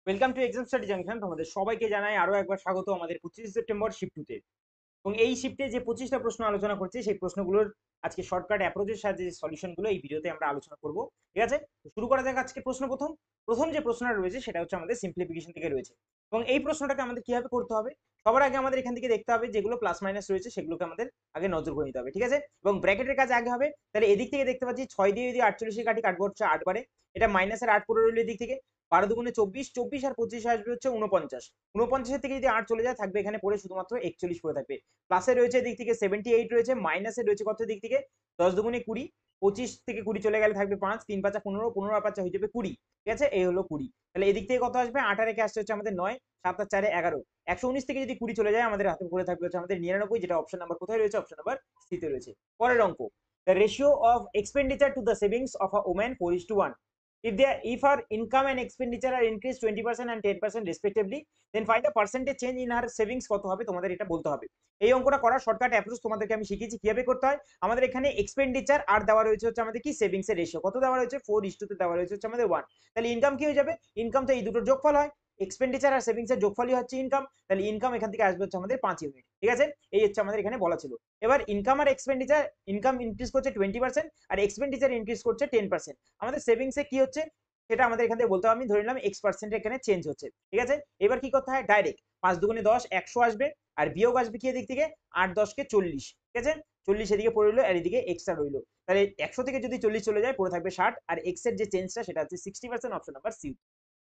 Welcome to exam study junction. তোমাদের সবাইকে জানাই আরো একবার স্বাগত আমাদের 25 সেপ্টেম্বর শিফট 2 তে। এবং এই শিফটে যে 25টা প্রশ্ন আলোচনা করছি সেই প্রশ্নগুলোর আজকে শর্টকাট অ্যাপ্রোচের সাহায্যে সলিউশন গুলো এই ভিডিওতে আমরা আলোচনা করব। ঠিক আছে, তো শুরু করা যাক আজকে প্রশ্ন। প্রথম যে প্রশ্নটা রয়েছে সেটা হচ্ছে আমাদের সিম্পলিফিকেশন থেকে রয়েছে। এবং এই প্রশ্নটাকে আমাদের কিভাবে করতে হবে, সবার আগে আমাদের এখান থেকে দেখতে হবে যেগুলো প্লাস মাইনাস রয়েছে সেগুলোকে আমাদের আগে নজর করে নিতে হবে। ঠিক আছে, এবং ব্র্যাকেটের কাজ আগে হবে। তাহলে এদিক থেকে দেখতে পাচ্ছি 6 দিয়ে যদি 48 কাটি, কাটবো হচ্ছে 8 বারে। এটা মাইনাসের 8 পড়ে রইল এদিক থেকে। 12 দুগুণে 24, 24 আর 25 আসবে হচ্ছে 49। 49 থেকে যদি 8 চলে যায় থাকবে এখানে পড়ে শুধুমাত্র 41 পড়ে থাকবে। প্লাসে রয়েছে দিক থেকে 78 রয়েছে, মাইনাসে রয়েছে কত দিক থেকে 10 দুগুণে 20, 25 থেকে 20 চলে গেলে থাকবে 5, 3 5 15, 15 আর 5 হয়ে যাবে 20। ঠিক আছে, এই হলো 20। তাহলে এদিক থেকে কত আসবে, 8 আর 1 আসছে হচ্ছে আমাদের 9, 7 আর 4 11। 119 থেকে যদি 20 চলে যায় আমাদের হাতে পড়ে থাকবে হচ্ছে আমাদের 99, যেটা অপশন নাম্বার কোথায় রয়েছে, অপশন নাম্বার সি তে রয়েছে। পরের অঙ্ক, the ratio of expenditure to the savings of a woman 4:1. If her income and expenditure are increased 20% and 10% respectively, then find the percentage change in her savings কত হবে তোমাদের এটা বলতে হবে। এই অঙ্কটা করার শর্টকাট অ্যাপ্রোচ তোমাদেরকে আমি শিখিয়েছি কিভাবে করতে হয়। আমাদের এখানে এক্সপেন্ডিচার আর দেওয়া রয়েছে হচ্ছে আমাদের কি সেভিংস এর রেশিও কত দেওয়া রয়েছে, 4:2 তে দেওয়া রয়েছে হচ্ছে আমাদের 1। তাহলে ইনকাম কি হয়ে যাবে, ইনকাম তো এই দুটোর যোগফল হয়, এক্সপেন্ডিচার আর সেভিংস এর যোগফলই হচ্ছে ইনকাম। তাহলে ইনকাম এখান থেকে আসবে হচ্ছে আমাদের 5 ইউনিট। ঠিক আছে, এই হচ্ছে আমাদের এখানে বলা ছিল। এবার ইনকাম আর এক্সপেন্ডিচার, ইনকাম ইনক্রিজ করছে 20% আর এক্সপেন্ডিচার ইনক্রিজ করছে 10%। আমাদের সেভিংসে কি হচ্ছে সেটা আমাদের এখান থেকে বলতে হবে। আমি ধরে নিলাম x% এখানে চেঞ্জ হচ্ছে। ঠিক আছে, এবার কি করতে হয়, ডাইরেক্ট 5 দুগুণে 10, 100 আসবে। আর বিয়োগ আসবে কি এদিক থেকে 8 10 কে 40। ঠিক আছে, 40 এদিকে পড়ে রইলো আর এদিকে এক্সট্রা রইলো। তাহলে 100 থেকে যদি 40 চলে যায় পড়ে থাকবে 60, আর এক্স এর যে চেঞ্জটা সেটা হচ্ছে 60%, অপশন নাম্বার সি।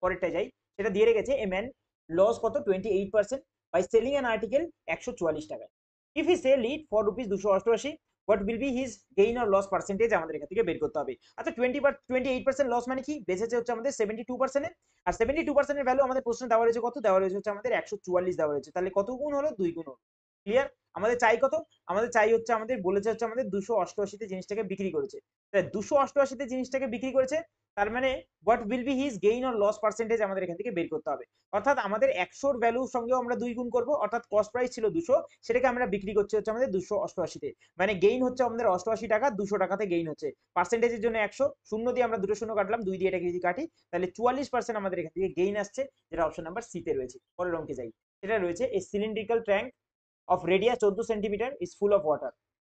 পরেরটা যাই, সেটা দিয়ে রেখেছে এ ম্যান লস কত 28% বাই সেলিং অ্যান আর্টিকেল 144 টাকায়। If he sell it for rupees 288, what will be his gain or loss percentage আমাদের এখান থেকে বের করতে হবে। আচ্ছা 28% লস মানে কি, বেঁচেছে হচ্ছে আমাদের 72%। আর 72% ভ্যালু আমাদের প্রশ্নে দেওয়া রয়েছে কত, দেওয়া রয়েছে হচ্ছে আমাদের 144 দেওয়া রয়েছে। তাহলে কত গুণ হলো, 2 গুণ হলো। ক্লিয়ার, আমাদের চাই কত, আমাদের চাই হচ্ছে আমাদের বলেছে হচ্ছে আমাদের 288 জিনিসটাকে বিক্রি করেছে। তাহলে 288 জিনিসটাকে বিক্রি করেছে, তার মানে what will be his gain or loss percentage আমাদের এখান থেকে বের করতে হবে। অর্থাৎ আমাদের 100 ভ্যালুর সঙ্গেও আমরা 2 গুণ করব, অর্থাৎ কস্ট প্রাইস ছিল 200, সেটাকে আমরা বিক্রি করছি হচ্ছে আমাদের 288 তে। মানে গেইন হচ্ছে আমাদের 88 টাকা, 200 টাকাতে গেইন হচ্ছে। পার্সেন্টেজের জন্য 100, শূন্য দিয়ে আমরা দুটো শূন্য কাটলাম, 2 দিয়ে এটাকে যদি কাটি তাহলে 44% আমাদের এখান থেকে গেইন আসছে, যেটা অপশন নাম্বার সি তে রয়েছে। পরের অঙ্কে যাই, সেটা রয়েছে এ cylindrical tank of radius 14 centimeter is full of water.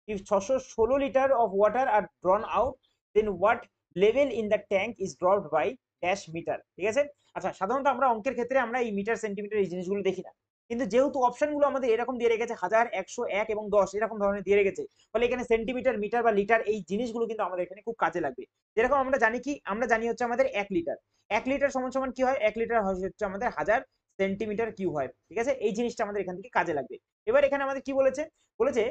If 616 liter of water are drawn out, then what level in the tank is dropped by dash meter? ঠিক আছে, আচ্ছা সাধারণত আমরা অঙ্কের ক্ষেত্রে আমরা এই মিটার সেন্টিমিটার এই জিনিসগুলো দেখি না, কিন্তু যেহেতু অপশনগুলো আমাদের এরকম দিয়ে রেখেছে 1000, 100, 1 এবং 10 এরকম ধরনের দিয়ে রেখেছে, ফলে এখানে সেন্টিমিটার, মিটার বা লিটার এই জিনিসগুলো কিন্তু আমাদের এখানে খুব কাজে লাগবে। যেরকম আমরা জানি কি, আমরা জানি হচ্ছে আমাদের 1 লিটার, 1 লিটার সমান সমান কি হয়, 1 লিটার হচ্ছে আমাদের 1000 সেন্টিমিটার কিউব হয়। ঠিক আছে, এই জিনিসটা আমাদের এখান থেকে কাজে লাগবে। এবার এখানে আমাদের কি বলেছে, বলেছে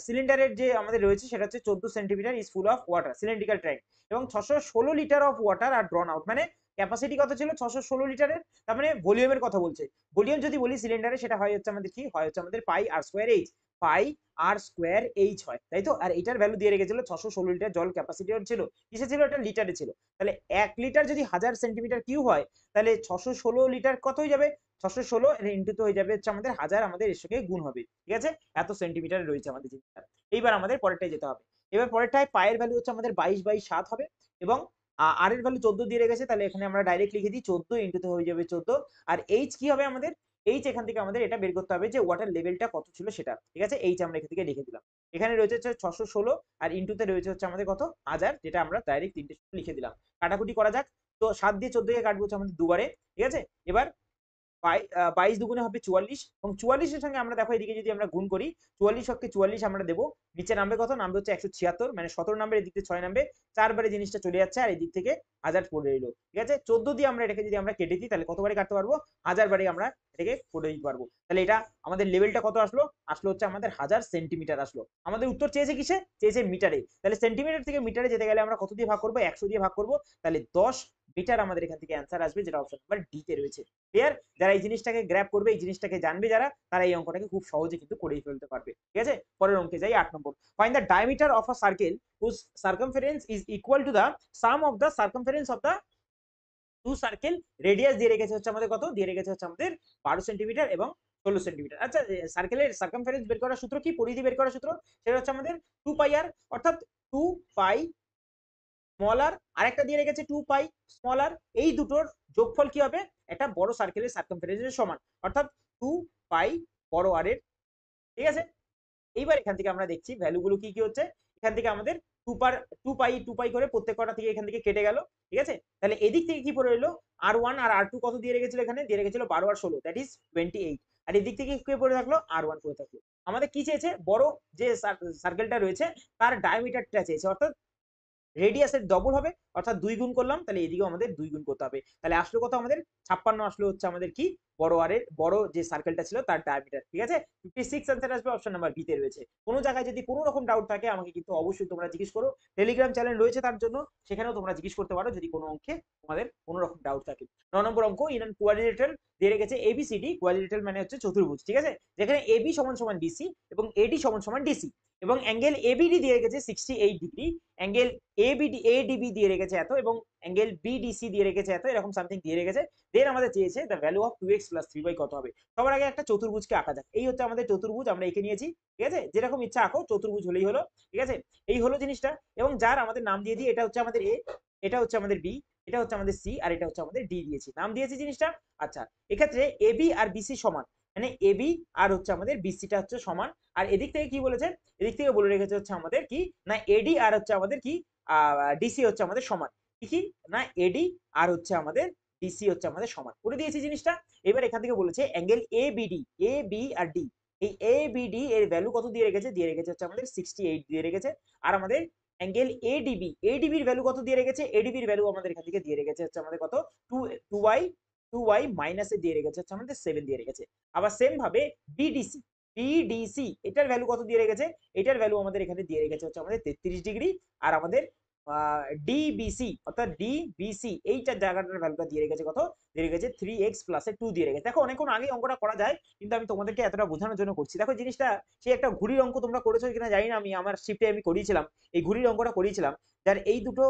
সিলিন্ডারের যে আমাদের রয়েছে সেটা হচ্ছে 14 centimetre is full of water cylindrical tank, এবং 616 litre of water are drawn out, মানে ক্যাপাসিটি কত ছিল 616 লিটারের, তার মানে ভলিউমের কথা বলছে। ভলিউম যদি বলি সিলিন্ডারে, সেটা হয় হচ্ছে আমাদের কি হয় হচ্ছে আমাদের পাই আর স্কোয়ার এইচ, পাই আর স্কোয়ার এইচ হয়, তাই তো। আর এটার ভ্যালু দিয়ে রেখেছিল 616 লিটার জল ক্যাপাসিটি ছিল, কিসে ছিল, এটা লিটারে ছিল। তাহলে 1 লিটার যদি 1000 সেন্টিমিটার কিউব হয়, তাহলে 616 লিটার কত হয়ে যাবে, 616 ইন্টু হয়ে যাবে হচ্ছে আমাদের 1000, আমাদের এর সঙ্গে গুণ হবে। ঠিক আছে, এত সেন্টিমিটার রয়েছে আমাদের জিনিসটা। এইবার আমাদের পরেরটায় যেতে হবে। এবার পরেরটায় পায়ের ভ্যালু হচ্ছে আমাদের 22/7 হবে, এবং আর এর ভ্যালু 14 দিয়ে রেখেছে, তাহলে এখানে আমরা ডাইরেক্ট লিখে দিই 14 ইন্টুতে হয়ে যাবে 14। আর এইচ কি হবে আমাদের, এইচ এখান থেকে আমাদের এটা বের করতে হবে যে ওয়াটার লেভেলটা কত ছিল সেটা। ঠিক আছে, এইচ আমরা এখান থেকে লিখে দিলাম। এখানে রয়েছে হচ্ছে 616 আর ইন্টুতে রয়েছে হচ্ছে আমাদের কত 1000, যেটা আমরা ডাইরেক্ট তিনটে লিখে দিলাম। কাটাকুটি করা যাক, তো 7 দিয়ে 14 কে কাটবো হচ্ছে আমাদের দুবারে। ঠিক আছে, এবার 22 দুগুণে হবে 44, এবং 44 এর সঙ্গে আমরা দেখো এদিকে যদি আমরা গুণ করি, 44 অক্ষে 44 আমরা দেবো, নিচে নামবে কত, নামবে হচ্ছে 176, মানে 17 নাম্বার, এদিক থেকে 6 নামবে, 4 বারে জিনিসটা চলে যাচ্ছে, আর এদিক থেকে 1000 পড়ে রইলো। ঠিক আছে, 14 দিয়ে আমরা এটাকে যদি আমরা কেটে দিই তাহলে কতবারে কাটতে পারবো, 1000 বারে আমরা এটাকে করে দিতে পারবো। তাহলে এটা আমাদের লেভেলটা কত আসলো, আসলো হচ্ছে আমাদের 1000 সেন্টিমিটার আসলো। আমাদের উত্তর চেয়েছে কিসে, চেয়েছে মিটারে। তাহলে সেন্টিমিটার থেকে মিটারে যেতে গেলে আমরা কত দিয়ে ভাগ করবো, 100 দিয়ে ভাগ করবো, তাহলে 10 মিটার আমাদের এখান থেকে অ্যান্সার আসবে, যেটা অপশন নাম্বার ডি তে রয়েছে। ক্লিয়ার, যারা এই জিনিসটাকে গ্র্যাব করবে, এই জিনিসটাকে জানবে যারা, তারা এই অঙ্কটাকে খুব সহজে কিন্তু করেই ফেলতে পারবে। ঠিক আছে, পরের অঙ্কে যাই, 8 নম্বর। Find the diameter of a circle whose circumference is equal to the sum of the circumference of the two circle. Radius দিয়ে রেখেছে হচ্ছে আমাদের কত, দিয়ে রেখেছে হচ্ছে আমাদের 12 সেন্টিমিটার এবং 16 সেন্টিমিটার। আচ্ছা, সার্কেলের সার্কামফারেন্স বের করার সূত্র কি, পরিধি বের করার সূত্র, সেটা হচ্ছে আমাদের 2 পাই আর, অর্থাৎ 2 পাই স্মল আর, আরেকটা দিয়ে রেখেছে 2 পাই স্মল আর, এই দুটোর যোগফল কি হবে, একটা বড় সার্কেলের সার্কামফারেন্সের সমান, অর্থাৎ 2 পাই বড় আর এর, ঠিক আছে। এইবার এখান থেকে আমরা দেখছি ভ্যালুগুলো কি কি হচ্ছে। এখান থেকে আমাদের 2 পাই করে প্রত্যেক কটা থেকে এখান থেকে কেটে গেল, ঠিক আছে। তাহলে এদিক থেকে কি পড়ে রইলো, R1 আর R2 কত দিয়ে রেখেছিল, এখানে দিয়ে রেখেছিল 12 আর 16, দ্যাট ইজ 28। আর এদিক থেকে কি পড়ে থাকলো, R1 পড়ে থাকলো। আমাদের কি চেয়েছে, বড় যে সার্কেলটা রয়েছে তার ডায়ামিটারটা চেয়েছে, অর্থাৎ রেডিয়াসের ডবল হবে, অর্থাৎ 2 গুণ করলাম, তাহলে এদিকেও আমাদের 2 গুণ করতে হবে। তাহলে আসলো কত আমাদের 56, আসলো হচ্ছে আমাদের কি বড় আর এর বড় যে সার্কেলটা ছিল তার ডায়ামিটার, ঠিক আছে। 56 আনসার আসবে, অপশন নাম্বার বি তে রয়েছে। কোনো জায়গায় যদি কোনো রকম ডাউট থাকে আমাকে কিন্তু অবশ্যই তোমরা জিজ্ঞেস করো, টেলিগ্রাম চ্যানেল রয়েছে তার জন্য, সেখানেও তোমরা জিজ্ঞেস করতে পারো যদি কোনো অঙ্কে তোমাদের কোনো রকম ডাউট থাকে। 9 নম্বর অঙ্ক, ইন অ্যান কোয়াড্রিলেটারাল দিয়ে রেখেছে এবিসিডি, কোয়াড্রিলেটারাল মানে হচ্ছে চতুর্ভুজ, ঠিক আছে, যেখানে এবি সমান সমান বিসি এবং এডি সমান সমান ডিসি, এবং অ্যাঙ্গেল এবিডি দিয়ে রেখেছে 68 ডিগ্রি, অ্যাঙ্গেল এডিবি দিয়ে রেখেছে এত, এবং অ্যাঙ্গেল বিডিসি দিয়ে রেখেছে এত, এরকম সামথিং দিয়ে রেখেছে। দেন আমাদের চেয়েছে the value of 2x + 3y কত হবে। সবার আগে একটা চতুর্ভুজকে আঁকা যাক। এই হচ্ছে আমাদের চতুর্ভুজ, আমরা এঁকে নিয়েছি, ঠিক আছে, যেরকম ইচ্ছা আঁকো, চতুর্ভুজ হলেই হলো, ঠিক আছে। এই হলো জিনিসটা, এবং যার আমাদের নাম দিয়ে দিই, এটা হচ্ছে আমাদের এ, এটা হচ্ছে আমাদের বি, এটা হচ্ছে আমাদের সি, আর এটা হচ্ছে আমাদের ডি দিয়েছি, নাম দিয়েছি জিনিসটা। আচ্ছা, এক্ষেত্রে এবি আর বিসি সমান, মানে এবি আর হচ্ছে আমাদের বিসিটা হচ্ছে সমান। আর এদিক থেকে কি বলেছে, এদিক থেকে বলে রেখেছে হচ্ছে আমাদের কি না, এডি আর হচ্ছে আমাদের কি ডিসি হচ্ছে আমাদের সমান, কি না, এডি আর হচ্ছে আমাদের ডিসি হচ্ছে আমাদের সমান করে দিয়েছি জিনিসটা। এবার এখান থেকে বলেছে angle A BD, A B আর ডি, এই এ বিডি এর ভ্যালু কত দিয়ে রেখেছে, দিয়ে রেখেছে হচ্ছে আমাদের 68 দিয়ে রেখেছে। আর আমাদের অ্যাঙ্গেল এডিবি, এডিবির ভ্যালু কত দিয়ে রেখেছে, এডিবির ভ্যালু আমাদের এখান থেকে দিয়ে রেখেছে হচ্ছে আমাদের কত, 2y মাইনাসে দিয়ে রেখেছে হচ্ছে আমাদের 7 দিয়ে রেখেছে। আবার সেম ভাবে বিডিসি, বিডিসি এটার ভ্যালু কত দিয়ে রেখেছে, এটার ভ্যালু আমাদের এখানে দিয়ে রেখেছে হচ্ছে আমাদের 33 ডিগ্রি। আর আমাদের ডিবিসি অর্থাৎ ডিবিসি এইটার জায়গাটার ভ্যালুটা দিয়ে রেখেছে কত, দিয়ে রেখেছে 3x + 2 দিয়ে রেখেছে। দেখো অনেকক্ষণ আগে অঙ্কটা করা যায়, কিন্তু আমি তোমাদেরকে এতটা বোঝানোর জন্য করছি। দেখো জিনিসটা, সেই একটা ঘুড়ির অঙ্ক তোমরা করেছো কিনা জানি না, আমি আমার শিফটে আমি করিয়েছিলাম, এই ঘুড়ির অঙ্কটা করিয়েছিলাম, যার এই দুটো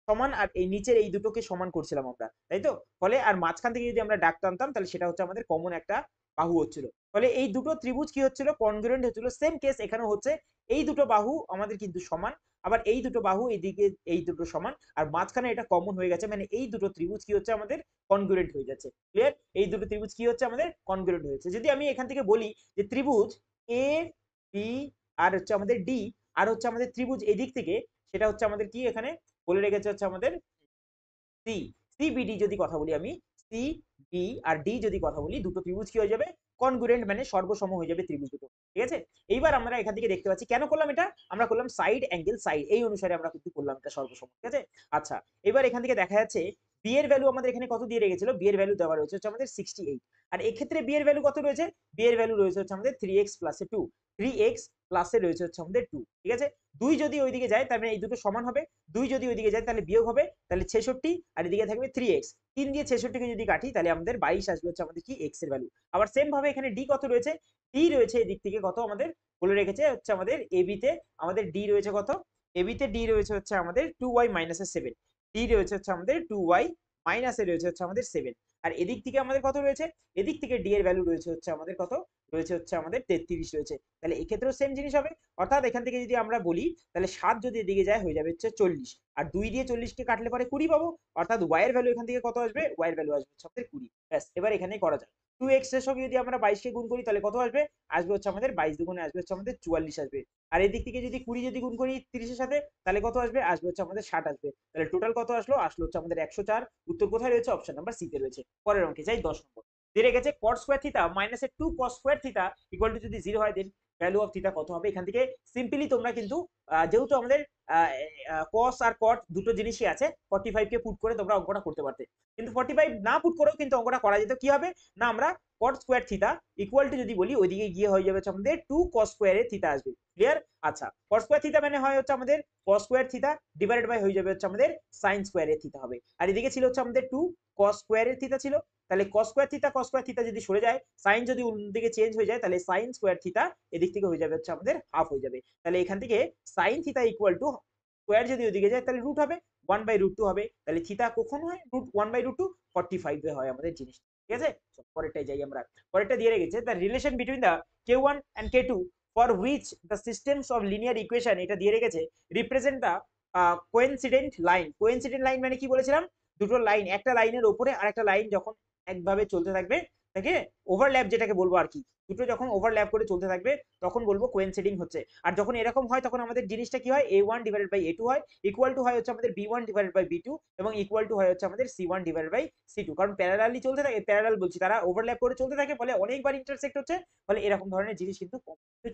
সমান আর এই নিচের এই দুটোকে সমান করছিলাম আমরা, তাই তো। ফলে আর মাঝখান থেকে যদি আমরা দাগ টানতাম তাহলে সেটা হচ্ছে আমাদের কমন একটা বাহু হচ্ছিল। ফলে এই দুটো ত্রিভুজ কি হচ্ছিল, কনগ্রুয়েন্ট হচ্ছিল। সেম কেস এখানেও হচ্ছে, এই দুটো বাহু আমাদের কিন্তু সমান, আবার এই দুটো বাহু এইদিকে এই দুটো সমান, আর মাঝখানে এটা কমন হয়ে গেছে, মানে এই দুটো ত্রিভুজ কি হচ্ছে আমাদের কনগ্রুয়েন্ট হয়ে যাচ্ছে। ক্লিয়ার, এই দুটো ত্রিভুজ কি হচ্ছে আমাদের কনগ্রুয়েন্ট হয়েছে। যদি আমি এখান থেকে বলি যে ত্রিভুজ এ বি আর হচ্ছে আমাদের ডি, আর হচ্ছে আমাদের ত্রিভুজ এদিক থেকে, সেটা হচ্ছে আমাদের কি এখানে বলে রেখেছে হচ্ছে আমাদের সি, সিবিডি যদি কথা বলি আমি, সি বি আর ডি যদি কথা বলি, দুটো ত্রিভুজ কি হয়ে যাবে, কনগ্রুয়েন্ট মানে সর্বসম হয়ে যাবে ত্রিভুজ দুটো, ঠিক আছে। এইবার আমরা এখান থেকে দেখতে পাচ্ছি কেন করলাম এটা, আমরা করলাম সাইড অ্যাঙ্গেল সাইড, এই অনুসারে আমরা কিন্তু করলাম এটা সর্বসম, ঠিক আছে। আচ্ছা, এবার এখান থেকে দেখা যাচ্ছে বি এর ভ্যালু আমাদের এখানে কত দিয়ে রেখেছিল, বি এর ভ্যালু দেওয়া রয়েছে হচ্ছে আমাদের 68, আর এক্ষেত্রে বি এর ভ্যালু কত রয়েছে, বি এর ভ্যালু রয়েছে হচ্ছে আমাদের 3x + 2, 3x প্লাসে রয়েছে হচ্ছে আমাদের 2, ঠিক আছে। 2 যদি ওইদিকে যায় তার মানে এই দুটো সমান হবে, 2 যদি ওইদিকে যায় তাহলে বিয়োগ হবে, তাহলে 66, আর এদিকে থাকবে 3x, 3 দিয়ে 66 কে যদি কাটি তাহলে আমাদের 22 আসবে হচ্ছে আমাদের কি x এর ভ্যালু। আবার সেম ভাবে এখানে d কত রয়েছে, d রয়েছে এদিক থেকে কত আমাদের বলে রেখেছে হচ্ছে আমাদের ab তে, আমাদের d রয়েছে কত, ab তে d রয়েছে হচ্ছে আমাদের 2y - 7, d রয়েছে হচ্ছে আমাদের 2y মাইনাসে রয়েছে হচ্ছে আমাদের 7। আর এদিক থেকে আমাদের কত রয়েছে, এদিক থেকে d এর ভ্যালু রয়েছে হচ্ছে আমাদের কত, রয়েছে হচ্ছে আমাদের 33 রয়েছে। তাহলে এক্ষেত্রেও সেম জিনিস হবে, অর্থাৎ এখান থেকে যদি আমরা বলি তাহলে 7 যদি এদিকে যায় হয়ে যাবে হচ্ছে 40, আর 2 দিয়ে 40 কে কাটলে পরে 20 পাবো, অর্থাৎ y এর ভ্যালু এখান থেকে কত আসবে, y এর ভ্যালু আসবে হচ্ছে আমাদের 20। ব্যাস, এবার এখানেই করা যায়। 2x এর সঙ্গে যদি আমরা 22 কে গুণ করি তাহলে কত আসবে, আসবে হচ্ছে আমাদের 22 দুগুণে আসবে হচ্ছে আমাদের 44 আসবে। আর এদিক থেকে যদি 20 যদি গুণ করি 30 এর সাথে তাহলে কত আসবে, আসবে হচ্ছে আমাদের 60 আসবে। তাহলে টোটাল কত আসলো, আসলো হচ্ছে আমাদের 104। উত্তর কোথায় রয়েছে, অপশন নাম্বার সি তে রয়েছে। পরের অঙ্কে যাই, 10 নম্বর দিয়ে রেখেছে cos square theta minus 2 cos square theta equal to যদি 0 হয় দেন ভ্যালু অফ থিটা কত হবে। এখান থেকে সিম্পলি তোমরা কিন্তু যেহেতু আমাদের cos আর cot দুটো জিনিসই আছে, 45 কে পুট করে তোমরা অঙ্কটা করতে পারতে, কিন্তু 45 না পুট করেও কিন্তু অঙ্কটা করা যেত। কি হবে না, আমরা cot square theta equal to যদি বলি ওইদিকে গিয়ে হয়ে যাবে আমাদের 2 cos স্কয়ার এর থিটা আসবে। ক্লিয়ার। আচ্ছা, cos স্কয়ার থিটা মানে হয় হচ্ছে আমাদের cos square theta divided by হয়ে যাবে হচ্ছে আমাদের sin স্কয়ার এর থিটা হবে। আর এদিকে ছিল হচ্ছে আমাদের 2 cos স্কয়ার এর থিটা ছিল, তাহলে cos স্কয়ার থিটা যদি সরে যায়, sin যদি অন্যদিকে চেঞ্জ হয়ে যায়, তাহলে sin স্কয়ার থিটা এদিক থেকে হয়ে যাবে হচ্ছে আমাদের হাফ হয়ে যাবে। তাহলে এখান থেকে sin theta equal two square যদি ওদিকে যায় তাহলে রুট হবে 1/√2 হবে। তাহলে থিটা কখন হয়, রুট 1/√2, 45 এ হয় আমাদের জিনিস, ঠিক আছে। পরেরটাই যাই আমরা, পরেরটা দিয়ে রেখেছে the relation between the k1 and k2 for which the systems of linear equation, এটা দিয়ে রেখেছে represent the coincident line. Coincident line মানে কি বলেছিলাম, দুটো লাইন, একটা লাইনের ওপরে আর একটা লাইন যখন একভাবে চলতে থাকবে তাকে ওভারল্যাপ যেটাকে বলবো আর কি, দুটো যখন ওভারল্যাপ করে চলতে থাকবে তখন বলবো কোইনসিডিং হচ্ছে। আর যখন এরকম হয় তখন আমাদের জিনিসটা কি হয়, a1 ডিভাইডেড বাই a2 হয়, ইকুয়াল টু হয় হচ্ছে আমাদের b1 ডিভাইডেড বাই b2, এবং ইকুয়াল টু হয় হচ্ছে আমাদের c1 ডিভাইডেড বাই c2। কারণ প্যারালালি চলতে থাকে, প্যারালাল বলছি তারা ওভারল্যাপ করে চলতে থাকে, ফলে অনেকবার ইন্টারসেক্ট হচ্ছে, ফলে এরকম ধরনের জিনিস কিন্তু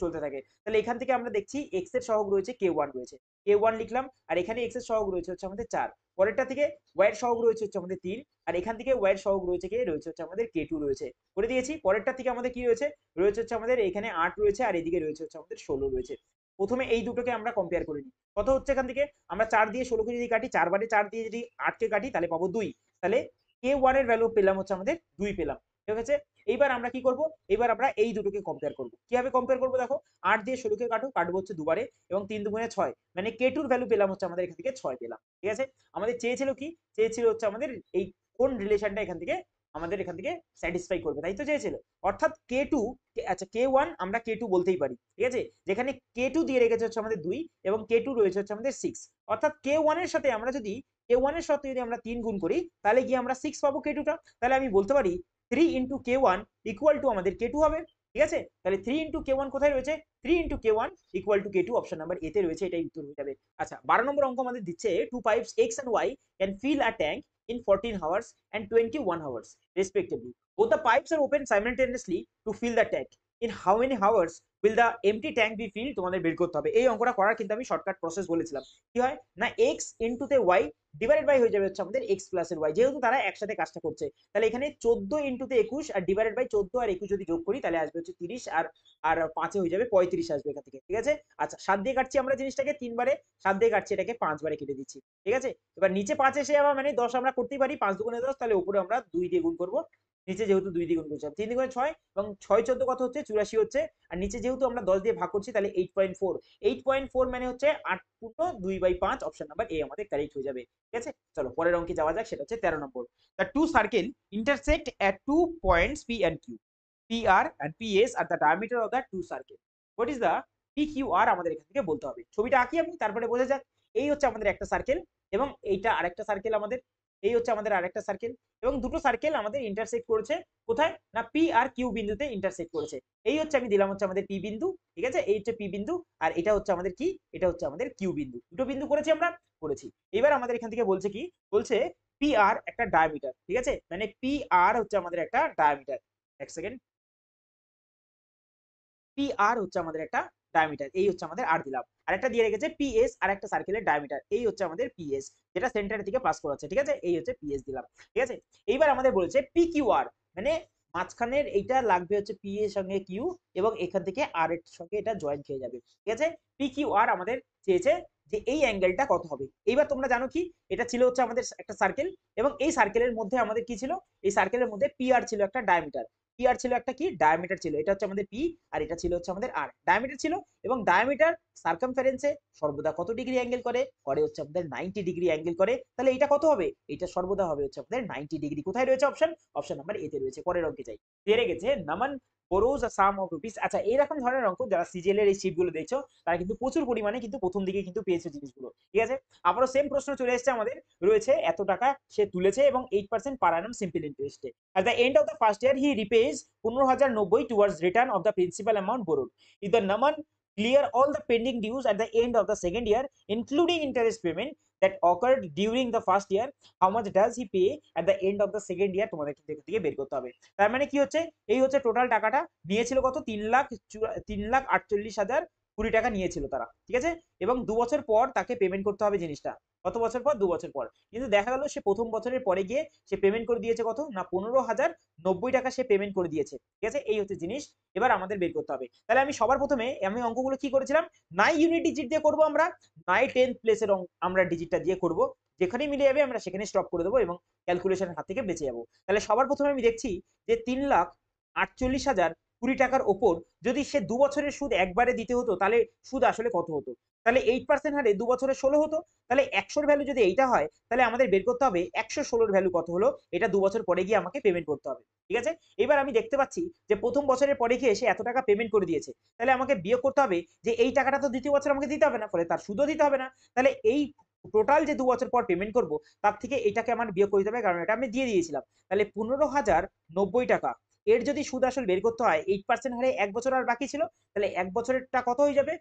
চলতে থাকে। তাহলে এখান থেকে আমরা দেখছি x এর সহগ রয়েছে k1 রয়েছে, k1 লিখলাম, আর এখানে x এর সহগ রয়েছে হচ্ছে আমাদের 4, পরেরটা থেকে y এর সহগ রয়েছে হচ্ছে আমাদের 3, আর এখান থেকে y এর সহগ রয়েছে কে রয়েছে হচ্ছে আমাদের k2 রয়েছে, করে দিয়েছি। পরেরটা থেকে আমাদের কি রয়েছে রয়েছে হচ্ছে আমাদের এখানে 8 রয়েছে, আর এদিকে রয়েছে হচ্ছে আমাদের 16 রয়েছে। প্রথমে এই দুটোকে আমরা কম্পেয়ার করে নিই, কত হচ্ছে এখান থেকে, আমরা 4 দিয়ে 16 কে যদি কাটি, 4 বারে 4 দিয়ে যদি 8 কে কাটি তাহলে পাবো 2, তাহলে k1 এর ভ্যালু পেলাম হচ্ছে আমাদের 2 পেলাম, ঠিক আছে। এইবার আমরা কি করব, এইবার আমরা এই দুটোকে কম্পেয়ার করব। কিভাবে কম্পেয়ার করব, দেখো 8 দিয়ে 16 কে কাটো, কাটবো হচ্ছে দুবারে, এবং 3 দুগুণে 6, মানে k2 এর ভ্যালু পেলাম হচ্ছে আমাদের এখান থেকে 6 পেলাম, ঠিক আছে। আমাদের চেয়েছিল কি, চেয়েছিল হচ্ছে আমাদের এই কোন রিলেশনটা এখান থেকে আমাদের এখান থেকে স্যাটিসফাই করবে, তাই তো চেয়েছিল। অর্থাৎ k2, আচ্ছা k1 আমরা k2 বলতেই পারি, ঠিক আছে, যেখানে k2 দিয়ে রেখেছে হচ্ছে আমাদের 2 এবং k2 রয়েছে হচ্ছে আমাদের 6, অর্থাৎ k1 এর সাথে আমরা যদি k1 এর সাথে যদি আমরা 3 গুণ করি তাহলে গিয়ে আমরা 6 পাবো k2 টা, তাহলে আমি বলতে পারি 3 ইন্টু k1 ইকুয়াল টু আমাদের k2 হবে, ঠিক আছে। তাহলে 3 ইন্টু k1 কোথায় রয়েছে, 3 into k1 equal to k2, option number এতে রয়েছে, এটাই উত্তর হয়ে যাবে। আচ্ছা 12 নম্বর অঙ্ক আমাদের দিচ্ছে 2 pipes x and y can fill a tank in 14 hours and 21 hours respectively. Both the pipes are open simultaneously to fill the tank. In how many hours will the empty tank be filled? তোমাদের বের করতে হবে। এই অঙ্কটা করার কিন্তু আমি shortcut process বলেছিলাম। কি হয় না, x ইনটু তে y ডিভাইডেড বাই হয়ে যাবে হচ্ছে আমাদের x প্লাস এর y, যেহেতু তারা একসাথে কাজটা করছে, তাহলে এখানে 14 ইনটু তে 21 আর ডিভাইডেড বাই 14 আর 21 যদি যোগ করি তাহলে আসবে হচ্ছে 30, আর আর 5 এ হয়ে যাবে 35 আসবে এখান থেকে, ঠিক আছে। আচ্ছা 7 দিয়ে কাটছি আমরা জিনিসটাকে 3 বারে, 7 দিয়ে কাটছি এটাকে 5 বারে কেটে দিচ্ছি, ঠিক আছে। এবার নিচে 5 এসে আবার মানে 10 আমরা করতেই পারি, 5 দুগুণে 10, তাহলে উপরে আমরা 2 দিয়ে গুণ করব, নিচে যেহেতু 2 দিয়ে গুণ করছি, 3 দুগুণে 6 এবং 6 14 কত হচ্ছে 84 হচ্ছে, আর নিচে যেহেতু আমরা 10 দিয়ে ভাগ করছি তাহলে 8.4, 8.4 মানে হচ্ছে 8 পূর্ণ 2/5, অপশন নাম্বার এ আমাদের কারেক্ট হয়ে যাবে, ঠিক আছে। চলো পরের অঙ্কে যাওয়া যাক, সেটা হচ্ছে 13 নম্বর। The two circle intersect at 2 points P and Q. PR and PS are the diameter of the two circle. What is the PQR? আমাদের এখান থেকে বলতে হবে। ছবিটা আঁকি আমি, তারপরে বোঝা যাক। এই হচ্ছে আমাদের একটা সার্কেল এবং এইটা আরেকটা সার্কেল আমাদের, এই হচ্ছে আমাদের আরেকটা সার্কেল, এবং দুটো সার্কেল আমাদের ইন্টারসেক্ট করেছে কোথায় না পি আর কিউ বিন্দুতে ইন্টারসেক্ট করেছে। এই হচ্ছে আমি দিলাম হচ্ছে আমাদের পি বিন্দু, ঠিক আছে, এই হচ্ছে পি বিন্দু, আর এটা হচ্ছে আমাদের কি, এটা হচ্ছে আমাদের কিউ বিন্দু, দুটো বিন্দু করেছি আমরা, করেছি। এবার আমাদের এখান থেকে বলছে কি, বলছে পি আর একটা ডায়ামিটার, ঠিক আছে, মানে পি আর হচ্ছে আমাদের একটা ডায়ামিটার, এক সেকেন্ড, পি আর হচ্ছে আমাদের একটা ডায়ামিটার, এই হচ্ছে আমাদের আর দিলাম, আর একটা দিয়ে রেখেছে পিএস, আর একটা সার্কেলের ডায়ামিটার, এই হচ্ছে আমাদের পিএস, যেটা সেন্টার থেকে পাস করাচ্ছে, ঠিক আছে, এই হচ্ছে পিএস দিলাম, ঠিক আছে। এইবার আমাদের বলেছে পি কিউ আর, মানে মাঝখানের এইটা লাগবে হচ্ছে পি এর সঙ্গে কিউ, এবং এখান থেকে আর এর সঙ্গে এটা জয়েন্ট হয়ে যাবে, ঠিক আছে। পি কিউ আর আমাদের চেয়েছে যে এই অ্যাঙ্গেলটা কত হবে। এইবার তোমরা জানো কি, এটা ছিল হচ্ছে আমাদের একটা সার্কেল, এবং এই সার্কেলের মধ্যে আমাদের কি ছিল, এই সার্কেলের মধ্যে পি আর ছিল একটা ডায়ামিটার, পি আর ছিল একটা কি ডায়ামিটার ছিল, এটা হচ্ছে আমাদের পি, আর এটা ছিল হচ্ছে আমাদের আর, ডায়ামিটার ছিল, এবং ডায়ামিটার সার্কামফারেন্সে সর্বদা কত ডিগ্রি অ্যাঙ্গেল করে, করে হচ্ছে আমাদের 90 ডিগ্রি অ্যাঙ্গেল করে, তাহলে এটা কত হবে, এটা সর্বদা হবে হচ্ছে আমাদের 90 ডিগ্রি। কোথায় রয়েছে অপশন, অপশন নাম্বার এতে রয়েছে। পরের অঙ্কে যাই, দিয়ে গেছে নামান borrows a sum of rupees। আচ্ছা এইরকম ধরনের অঙ্ক যারা সিজিএল এর এই শীট গুলো দেখছো তারা কিন্তু প্রচুর পরিমাণে কিন্তু প্রথম দিকে কিন্তু পেয়েছে জিনিসগুলো, ঠিক আছে। আবারও সেম প্রশ্ন চলে এসেছে আমাদের, রয়েছে এত টাকা সে তুলেছে এবং 8% পার annum সিম্পল ইন্টারেস্টে। at the end of the first year he repays 15,090 towards return of the principal amount borrowed. If the Naman clear all the pending dues at the end of the second year including interest payment that occurred during the first year, how much does he pay at the end of the second year? তোমাদের কিন্তু এখান থেকে বের করতে হবে। তার মানে কি হচ্ছে, এই হচ্ছে টোটাল টাকাটা নিয়েছিল কত, 3,48,020 টাকা নিয়েছিল তারা, ঠিক আছে, এবং 2 বছর পর তাকে পেমেন্ট করতে হবে জিনিসটা, কত বছর পর, 2 বছর পর। কিন্তু দেখা গেল সে প্রথম বছরের পরে গিয়ে সে পেমেন্ট করে দিয়েছে কত না 15,090 টাকা সে পেমেন্ট করে দিয়েছে, ঠিক আছে, এই হচ্ছে জিনিস। এবার আমাদের বের করতে হবে। তাহলে আমি সবার প্রথমে আমি অঙ্কগুলো কি করেছিলাম, নাই ইউনিট ডিজিট দিয়ে করব আমরা, নাই 10th প্লেসের আমরা ডিজিটটা দিয়ে করব, যেখানেই মিলে যাবে আমরা সেখানে স্টপ করে দেবো এবং ক্যালকুলেশনের হাত থেকে বেঁচে যাবো। তাহলে সবার প্রথমে আমি দেখছি যে 3,48,020 টাকার ওপর যদি সে 2 বছরের সুদ একবারে দিতে হতো তাহলে সুদ আসলে কত হতো, তাহলে 8% হারে 2 বছরে 16 হতো, তাহলে 100 ভ্যালু যদি এইটা হয় তাহলে আমাদের বের করতে হবে 116 ভ্যালু কত হলো, এটা 2 বছর পরে গিয়ে আমাকে পেমেন্ট করতে হবে, ঠিক আছে। এবার আমি দেখতে পাচ্ছি যে প্রথম বছরের পরে গিয়ে সে এত টাকা পেমেন্ট করে দিয়েছে, তাহলে আমাকে বিয়োগ করতে হবে যে এই টাকাটা তো দ্বিতীয় বছর আমাকে দিতে হবে না, ফলে তার সুদও দিতে হবে না, তাহলে এই টোটাল যে 2 বছর পর পেমেন্ট করব তার থেকে এটাকে আমার বিয়োগ করে দিতে হবে, কারণ এটা আমি দিয়ে দিয়েছিলাম। তাহলে 15,090 টাকা এর যদি সুদ আসল বের করতে হয় 8% হারে 1 বছর আর বাকি ছিল, তাহলে 1 বছরেরটা কত হয়ে যাবে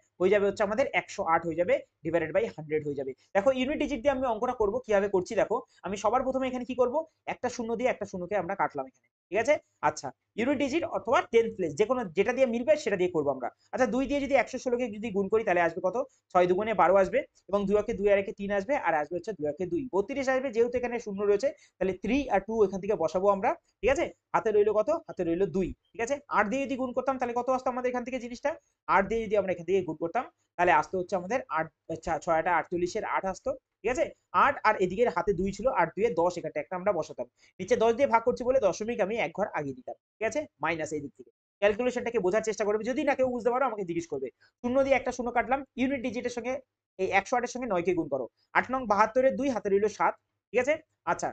হচ্ছে আমাদের 108 হয়ে যাবে, ডিভাইডেড বাই 100 হয়ে যাবে। দেখো ইউনিট ডিজিট দিয়ে আমি অঙ্কটা করব, কিভাবে করছি দেখো। আমি সবার প্রথমে এখানে কি করব, একটা শূন্য দিয়ে একটা শূন্যকে আমরা কাটলাম এখানে, ঠিক আছে। আচ্ছা, ইউনিট ডিজিট অথবা 10th প্লেস যে কোনো যেটা দিয়ে মিলবে সেটা দিয়ে করবো আমরা। আচ্ছা, 2 দিয়ে যদি 116কে যদি গুণ করি তাহলে আসবে কত, 6 দুগুণে 12 আসবে, এবং 2 একে 2 আর একে 3 আসবে, আর আসবে হচ্ছে 2 একে 2 32 আসবে। যেহেতু এখানে শূন্য রয়েছে তাহলে 3 আর 2 এখান থেকে বসাবো আমরা, ঠিক আছে। হাতে রইলো কত, হাতে রইলো 2, ঠিক আছে। 8 দিয়ে যদি গুণ করতাম তাহলে কত আসতো আমাদের এখান থেকে জিনিসটা, 8 দিয়ে যদি আমরা এখান থেকে গুণ করতাম তাহলে আসতো হচ্ছে আমাদের 8, 6 8 48 এর 8 আসতো, ঠিক আছে। 8 আর এদিকের হাতে 2 ছিল, 8 2 এ 10, এখানে একটা আমরা বসাতাম, নিচে 10 দিয়ে ভাগ করছি বলে দশমিক আমি এক ঘর আগে দিতাম, ঠিক আছে, মাইনাস এই দিক থেকে। ক্যালকুলেশনটাকে বোঝার চেষ্টা করবে, যদি না কেউ বুঝতে পারো আমাকে জিজ্ঞেস করবে। শূন্য দিয়ে একটা শূন্য কাটলাম, ইউনিট ডিজিটের সঙ্গে এই 108 এর সঙ্গে 9 কে গুণ করো, 8 নং 72 এর 2 হাতে রইল 7, ঠিক আছে। আচ্ছা,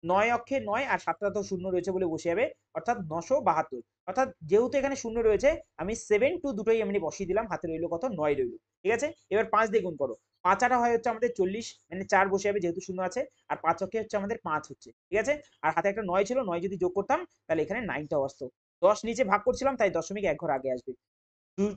9 অক্ষে 9 আর 7টা তো শূন্য রয়েছে বলে বসে যাবে, অর্থাৎ 972। অর্থাৎ যেহেতু এখানে শূন্য রয়েছে আমি 7 টু দুটোই এমনি বসিয়ে দিলাম, হাতে রইলো কত, 9 রইলো, ঠিক আছে। এবার 5 দিয়ে গুণ করো, 5 আটা হয় হচ্ছে আমাদের 40, মানে 4 বসে যাবে যেহেতু শূন্য আছে, আর 5 অক্ষে হচ্ছে আমাদের 5 হচ্ছে, ঠিক আছে। আর হাতে একটা 9 ছিল, 9 যদি যোগ করতাম তাহলে এখানে 9টাও আসতো। 10 নিচে ভাগ করছিলাম তাই দশমিক এক ঘর আগে আসবে,